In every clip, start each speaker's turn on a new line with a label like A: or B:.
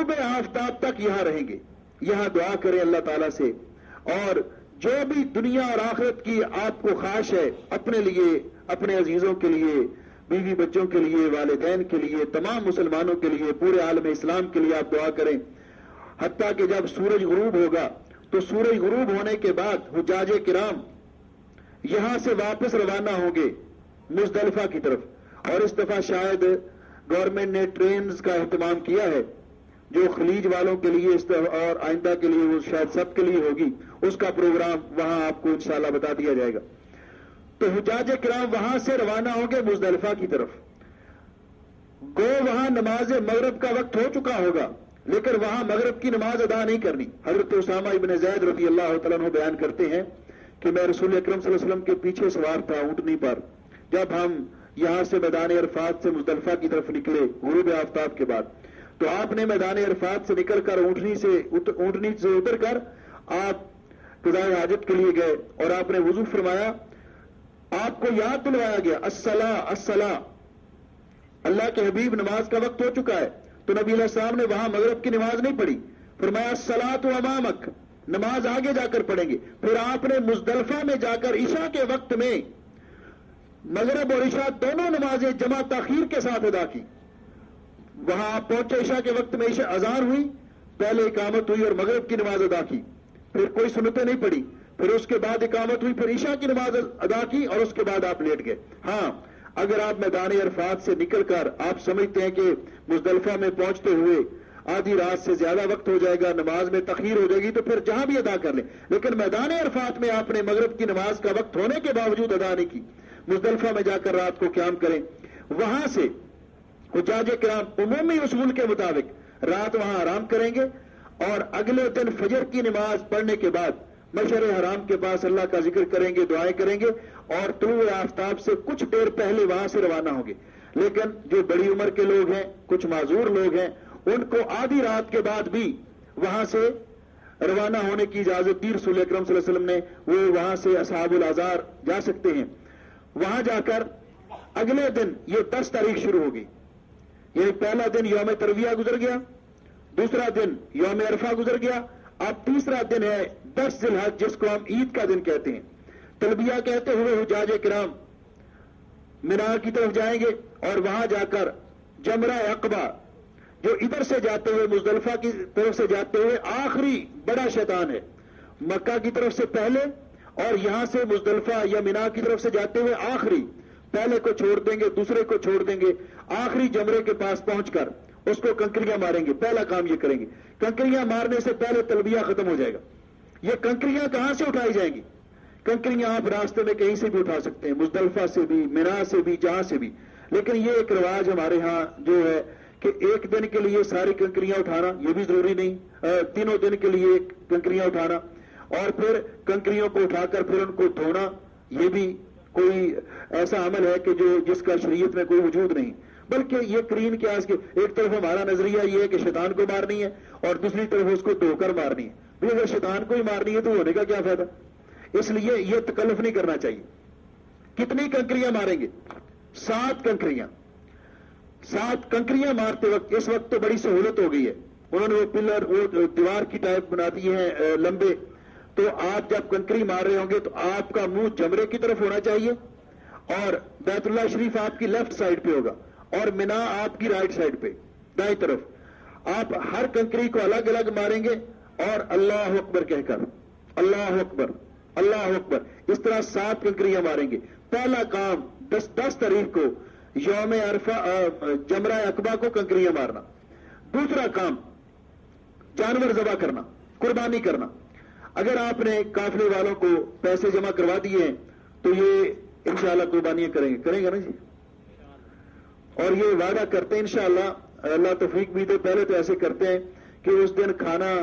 A: غروب آفتاب تک یہاں رہیں گے. یہاں دعا کریں اللہ تعالیٰ سے, اور جو بھی دنیا اور آخرت کی آپ کو خواہش ہے اپنے لیے, اپنے عزیزوں کے لیے, بیوی بچوں کے لیے, والدین کے لیے, تمام مسلمانوں کے لیے, پورے عالم اسلام کے لیے آپ دعا کریں. حتیٰ کہ جب سورج غروب ہوگا تو سورج غروب ہونے کے بعد حجاج کرام یہاں سے واپس روانہ ہوں گے مزدلفہ کی طرف. اور اس دفعہ شاید گورنمنٹ نے ٹرینز کا اہتمام کیا ہے جو خلیج والوں کے لیے اور آئندہ کے لیے وہ شاید سب کے لیے ہوگی, اس کا پروگرام وہاں آپ کو انشاءاللہ بتا دیا جائے گا. تو حجاج کرام وہاں سے روانہ ہوں گے مزدلفہ کی طرف. گو وہاں نماز مغرب کا وقت ہو چکا ہوگا, لیکن وہاں مغرب کی نماز ادا نہیں کرنی. حضرت اسامہ ابن زید رضی اللہ تعالیٰ عنہ بیان کرتے ہیں کہ میں رسول اکرم صلی اللہ علیہ وسلم کے پیچھے سوار تھا اونٹنی پر, جب ہم یہاں سے میدان عرفات سے مزدلفہ کی طرف نکلے غروب آفتاب کے بعد, تو آپ نے میدان عرفات سے نکل کر اونٹنی سے اتر کر آپ قضاء حاجت کے لیے گئے, اور آپ نے وضو فرمایا. آپ کو یاد دلوایا گیا الصلاۃ الصلاۃ, اللہ کے حبیب نماز کا وقت ہو چکا ہے. تو نبی علیہ السلام نے وہاں مغرب کی نماز نہیں پڑھی, فرمایا الصلاۃ امامک, نماز آگے جا کر پڑھیں گے. پھر آپ نے مزدلفہ میں جا کر عشاء کے وقت میں مغرب اور عشاء دونوں نمازیں جمع تاخیر کے ساتھ ادا کی. وہاں آپ پہنچے عشاء کے وقت میں, عشاء اذان ہوئی, پہلے اقامت ہوئی اور مغرب کی نماز ادا کی, پھر کوئی سنتیں نہیں پڑھی, پھر اس کے بعد اقامت ہوئی, پھر عشاء کی نماز ادا کی, اور اس کے بعد آپ لیٹ گئے. ہاں, اگر آپ میدان عرفات سے نکل کر آپ سمجھتے ہیں کہ مزدلفہ میں پہنچتے ہوئے آدھی رات سے زیادہ وقت ہو جائے گا, نماز میں تاخیر ہو جائے گی, تو پھر جہاں بھی ادا کر لیں. لیکن میدان عرفات میں آپ نے مغرب کی نماز کا وقت ہونے کے باوجود ادا نہیں کی, مزدلفہ میں جا کر رات کو قیام کریں. وہاں سے حجاج کرام عمومی اصول کے مطابق رات وہاں آرام کریں گے, اور اگلے دن فجر کی نماز پڑھنے کے بعد مشعر حرام کے پاس اللہ کا ذکر کریں گے, دعائیں کریں گے, اور طلوع آفتاب سے کچھ دیر پہلے وہاں سے روانہ ہوں گے. لیکن جو بڑی عمر کے لوگ ہیں, کچھ معذور لوگ ہیں, ان کو آدھی رات کے بعد بھی وہاں سے روانہ ہونے کی اجازت دی رسول اکرم صلی اللہ علیہ وسلم نے. وہ وہاں سے اصحاب الازار جا سکتے ہیں. وہاں جا کر اگلے دن, یہ 10 تاریخ شروع ہوگی, یعنی پہلا دن یوم ترویہ گزر گیا, دوسرا دن یوم عرفہ گزر گیا, اب تیسرا دن ہے 10 ذی الحج, جس کو ہم عید کا دن کہتے ہیں. تلبیہ کہتے ہوئے حجاج کرام مینا کی طرف جائیں گے, اور وہاں جا کر جمرہ عقبہ, جو ادھر سے جاتے ہوئے مزدلفہ کی طرف سے جاتے ہوئے آخری بڑا شیطان ہے, مکہ کی طرف سے پہلے, اور یہاں سے مزدلفہ یا مینا کی طرف سے جاتے ہوئے آخری, پہلے کو چھوڑ دیں گے, دوسرے کو چھوڑ دیں گے, آخری جمرے کے پاس پہنچ کر اس کو کنکریاں ماریں گے. پہلا کام یہ کریں گے. کنکریاں مارنے سے پہلے تلبیہ ختم ہو جائے گا. یہ کنکریاں کہاں سے اٹھائی جائیں گی؟ کنکریاں آپ راستے میں کہیں سے بھی اٹھا سکتے ہیں, مزدلفہ سے بھی, مینا سے بھی, جہاں سے بھی. لیکن یہ ایک رواج ہمارے ہاں جو ہے کہ ایک دن کے لیے ساری کنکریاں اٹھانا یہ بھی ضروری نہیں, تینوں دن کے لیے کنکریاں اٹھانا, اور پھر کنکریوں کو اٹھا کر پھر ان کو دھونا, یہ بھی کوئی ایسا عمل ہے کہ جس کا شریعت میں کوئی وجود نہیں. بلکہ یہ کرین قیاس کے, ایک طرف ہمارا نظریہ یہ ہے کہ شیطان کو مارنی ہے, اور دوسری طرف اس کو دھو کر مارنی ہے. بھئی اگر شیطان کو ہی مارنی ہے تو ہونے کا کیا فائدہ؟ اس لیے یہ تکلف نہیں کرنا چاہیے. کتنی کنکریاں ماریں گے؟ 7 کنکریاں. 7 کنکریاں مارتے وقت, اس وقت تو بڑی سہولت ہو گئی ہے, انہوں نے وہ پلر, وہ دیوار کی ٹائپ بنا دی ہیں لمبے, تو آپ جب کنکری مار رہے ہوں گے تو آپ کا منہ جمرے کی طرف ہونا چاہیے, اور بیت اللہ شریف آپ کی لیفٹ سائڈ پہ ہوگا, اور مینا آپ کی رائٹ سائڈ پہ دائیں طرف. آپ ہر کنکری کو الگ الگ ماریں گے, اور اللہ اکبر کہہ کر, اللہ اکبر اللہ اکبر, اس طرح 7 کنکریاں ماریں گے. پہلا کام 10 تاریخ کو یوم عرفہ جمرہ عقبہ کو کنکریاں مارنا. دوسرا کام جانور ذبح کرنا, قربانی کرنا. اگر آپ نے قافلے والوں کو پیسے جمع کروا دیے ہیں تو یہ انشاءاللہ قربانیاں کریں گے نا جی, اور یہ وعدہ کرتے ہیں انشاءاللہ, اللہ توفیق بھی دے. پہلے تو ایسے کرتے ہیں کہ اس دن کھانا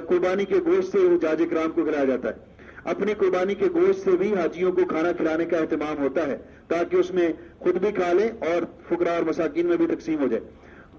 A: قربانی کے گوشت سے حجاج کرام کو کھلایا جاتا ہے. اپنی قربانی کے گوشت سے بھی حاجیوں کو کھانا کھلانے کا اہتمام ہوتا ہے, تاکہ اس میں خود بھی کھا لیں اور فقراء اور مساکین میں بھی تقسیم ہو جائے.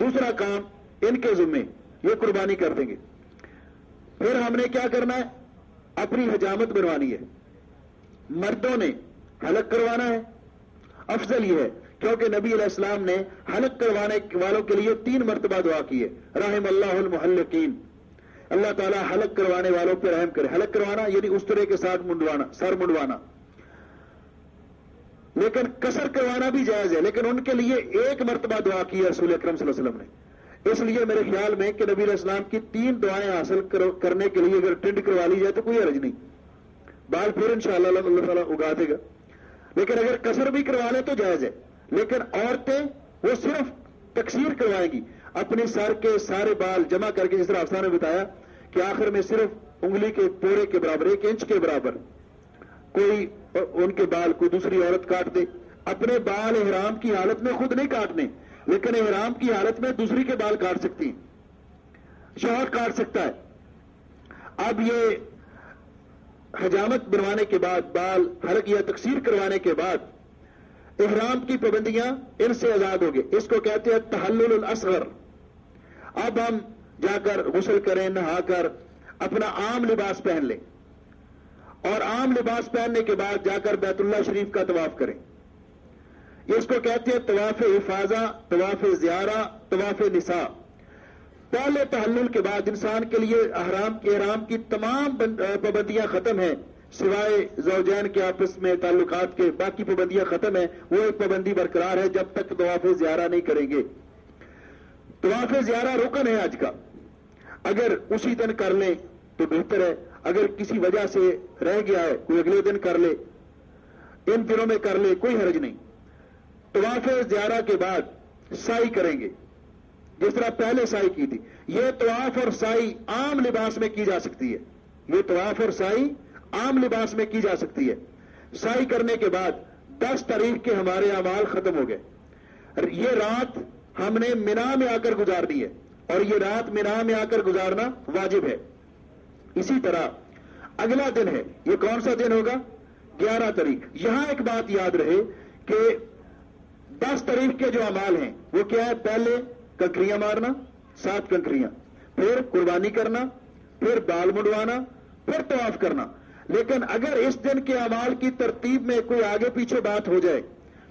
A: دوسرا کام ان کے ذمے یہ قربانی کر دیں گے. پھر ہم نے کیا کرنا ہے؟ اپنی حجامت بنوانی ہے. مردوں نے حلق کروانا ہے. افضل یہ ہے کیونکہ نبی علیہ السلام نے حلق کروانے والوں کے لیے 3 مرتبہ دعا کی ہے، رحم اللہ المحلقین، اللہ تعالیٰ حلق کروانے والوں پہ رحم کرے۔ حلق کروانا یعنی استرے کے ساتھ منڈوانا، سر منڈوانا، لیکن قصر کروانا بھی جائز ہے، لیکن ان کے لیے 1 مرتبہ دعا کی ہے رسول اکرم صلی اللہ علیہ وسلم نے۔ اس لیے میرے خیال میں کہ نبی علیہ السلام کی 3 دعائیں حاصل کرنے کے لیے اگر ٹرینڈ کروا لی جائے تو کوئی حرج نہیں، بال پھر انشاءاللہ اللہ تعالیٰ اگا دے گا۔ لیکن اگر قصر بھی کروا لیں تو جائز ہے، لیکن عورتیں وہ صرف تقصیر کروائیں گی، اپنے سر کے سارے بال جمع کر کے، جس طرح افسانہ نے بتایا کہ آخر میں صرف انگلی کے پورے کے برابر 1 انچ کے برابر کوئی ان کے بال کوئی دوسری عورت کاٹ دے۔ اپنے بال احرام کی حالت میں خود نہیں کاٹنے، لیکن احرام کی حالت میں دوسری کے بال کاٹ سکتی ہیں، شوہر کاٹ سکتا ہے۔ اب یہ حجامت بنوانے کے بعد، بال حلق یا تقصیر کروانے کے بعد احرام کی پابندیاں ان سے آزاد ہو گئے، اس کو کہتے ہیں تحلل الاصغر۔ اب ہم جا کر غسل کریں، نہا کر اپنا عام لباس پہن لیں، اور عام لباس پہننے کے بعد جا کر بیت اللہ شریف کا طواف کریں۔ اس کو کہتے ہیں طواف افاضہ، طواف زیارہ، طواف نساء۔ پہلے تحلل کے بعد انسان کے لیے احرام کی تمام پابندیاں ختم ہیں، سوائے زوجین کے آپس میں تعلقات کے، باقی پابندیاں ختم ہیں۔ وہ ایک پابندی برقرار ہے جب تک طواف زیارہ نہیں کریں گے۔ طواف زیارہ رکن ہے آج کا، اگر اسی دن کر لیں تو بہتر ہے، اگر کسی وجہ سے رہ گیا ہے کوئی اگلے دن کر لے، ان دنوں میں کر لے، کوئی حرج نہیں۔ طواف زیارہ کے بعد سعی کریں گے، جس طرح پہلے سعی کی تھی۔ یہ طواف اور سعی عام لباس میں کی جا سکتی ہے، یہ طواف اور سعی عام لباس میں کی جا سکتی ہے۔ سعی کرنے کے بعد 10 تاریخ کے ہمارے اعمال ختم ہو گئے۔ یہ رات ہم نے منا میں آ کر گزارنی ہے، اور یہ رات منا میں آ کر گزارنا واجب ہے۔ اسی طرح اگلا دن ہے، یہ کون سا دن ہوگا؟ 11 تاریخ۔ یہاں ایک بات یاد رہے کہ 10 تاریخ کے جو اعمال ہیں وہ کیا ہے؟ پہلے کنکریاں مارنا، 7 کنکریاں، پھر قربانی کرنا، پھر بال منڈوانا، پھر طواف کرنا۔ لیکن اگر اس دن کے اعمال کی ترتیب میں کوئی آگے پیچھے بات ہو جائے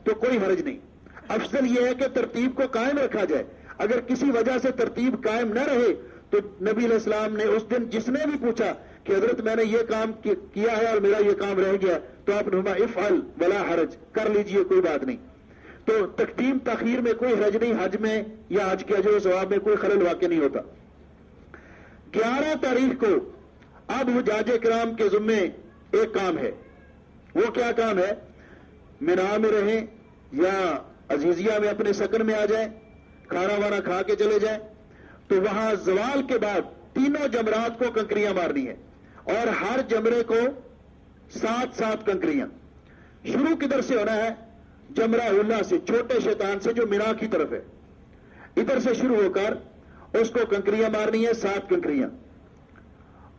A: تو کوئی حرج نہیں۔ افضل یہ ہے کہ ترتیب کو قائم رکھا جائے۔ اگر کسی وجہ سے ترتیب قائم نہ رہے تو نبی علیہ السلام نے اس دن جس نے بھی پوچھا کہ حضرت میں نے یہ کام کیا ہے اور میرا یہ کام رہ گیا، تو آپ نے فرمایا افعل ولا حرج، کر لیجئے، کوئی بات نہیں۔ تو تقدیم تاخیر میں کوئی حرج نہیں، حج میں یا حج کے اجر و ثواب میں کوئی خلل واقع نہیں ہوتا۔ 11 تاریخ کو اب حجاج کرام کے ذمے ایک کام ہے۔ وہ کیا کام ہے؟ منا میں رہیں یا عزیزیہ میں اپنے سکن میں آ جائیں، کھانا وانا کھا کے چلے جائیں، تو وہاں زوال کے بعد 3 جمرات کو کنکریاں مارنی ہے، اور ہر جمرے کو 7 کنکریاں۔ شروع کدھر سے ہونا ہے؟ جمرہ اولا سے، چھوٹے شیطان سے جو منا کی طرف ہے، ادھر سے شروع ہو کر اس کو کنکریاں مارنی ہے، 7 کنکریاں،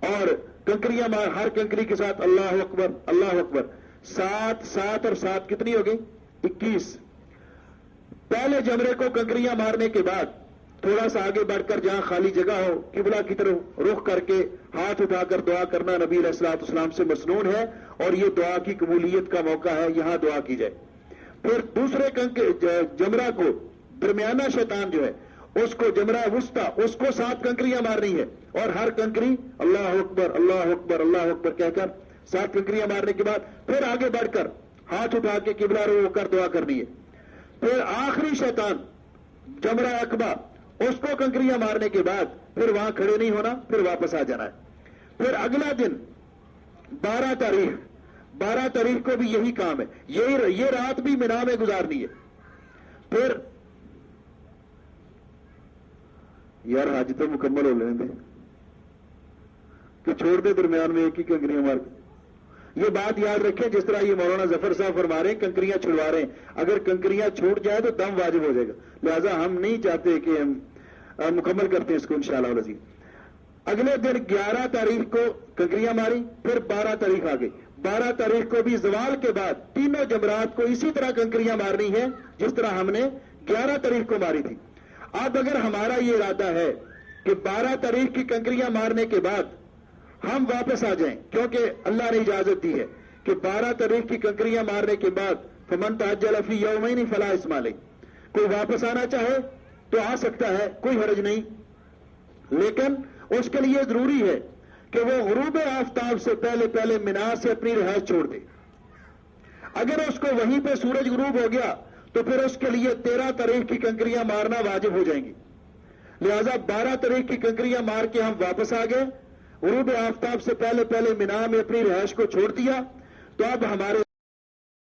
A: اور کنکریاں ہر کنکری کے ساتھ اللہ اکبر اللہ اکبر۔ 7 اور 7 کتنی ہو گئی؟ 21۔ پہلے جمرے کو کنکریاں مارنے کے بعد تھوڑا سا آگے بڑھ کر جہاں خالی جگہ ہو، قبلہ کی طرف رخ کر کے ہاتھ اٹھا کر دعا کرنا نبی علیہ الصلوۃ والسلام سے مسنون ہے، اور یہ دعا کی قبولیت کا موقع ہے، یہاں دعا کی جائے۔ پھر دوسرے جمرہ کو درمیانہ شیطان جو ہے اس کو جمرہ وسطی، اس کو 7 کنکریاں مارنی ہے، اور ہر کنکری اللہ اکبر اللہ اکبر اللہ اکبر کہہ کر 7 کنکریاں مارنے کے بعد پھر آگے بڑھ کر ہاتھ اٹھا کے قبلہ رو کر دعا کرنی ہے۔ پھر آخری شیطان جمرہ عقبہ، اس کو کنکریاں مارنے کے بعد پھر وہاں کھڑے نہیں ہونا، پھر واپس آ جانا ہے۔ پھر اگلا دن 12 تاریخ کو بھی یہی کام ہے، یہ رات بھی منا میں گزارنی ہے۔ پھر یار حج تو مکمل ہو لینے دیں کہ چھوڑ دے درمیان میں ایک ہی کنکریاں مار کے۔ یہ بات یاد رکھیں، جس طرح یہ مولانا ظفر صاحب فرما رہے ہیں کنکریاں چھڑوا رہے ہیں، اگر کنکریاں چھوٹ جائے تو دم واجب ہو جائے گا، لہذا ہم نہیں چاہتے کہ ہم مکمل کرتے ہیں اس کو انشاءاللہ العزیز۔ اگلے دن 11 تاریخ کو کنکریاں ماری، پھر 12 تاریخ آ گئی۔ 12 تاریخ کو بھی زوال کے بعد 3 جمرات کو اسی طرح کنکریاں مارنی ہے جس طرح ہم نے 11 تاریخ کو ماری تھی۔ اب اگر ہمارا یہ ارادہ ہے کہ 12 تاریخ کی کنکریاں مارنے کے بعد ہم واپس آ جائیں، کیونکہ اللہ نے اجازت دی ہے کہ 12 تاریخ کی کنکریاں مارنے کے بعد فمن تعجل فی یومین فلا اثم علیہ، کوئی واپس آنا چاہے تو آ سکتا ہے، کوئی حرج نہیں، لیکن اس کے لیے ضروری ہے کہ وہ غروب آفتاب سے پہلے پہلے مینا سے اپنی رہائش چھوڑ دے۔ اگر اس کو وہیں پہ سورج غروب ہو گیا تو پھر اس کے لیے 13 تاریخ کی کنکریاں مارنا واجب ہو جائیں گی، لہذا 12 تاریخ کی کنکریاں مار کے ہم واپس آ گئے، غروب آفتاب سے پہلے پہلے مینا میں اپنی رہائش کو چھوڑ دیا، تو اب ہمارے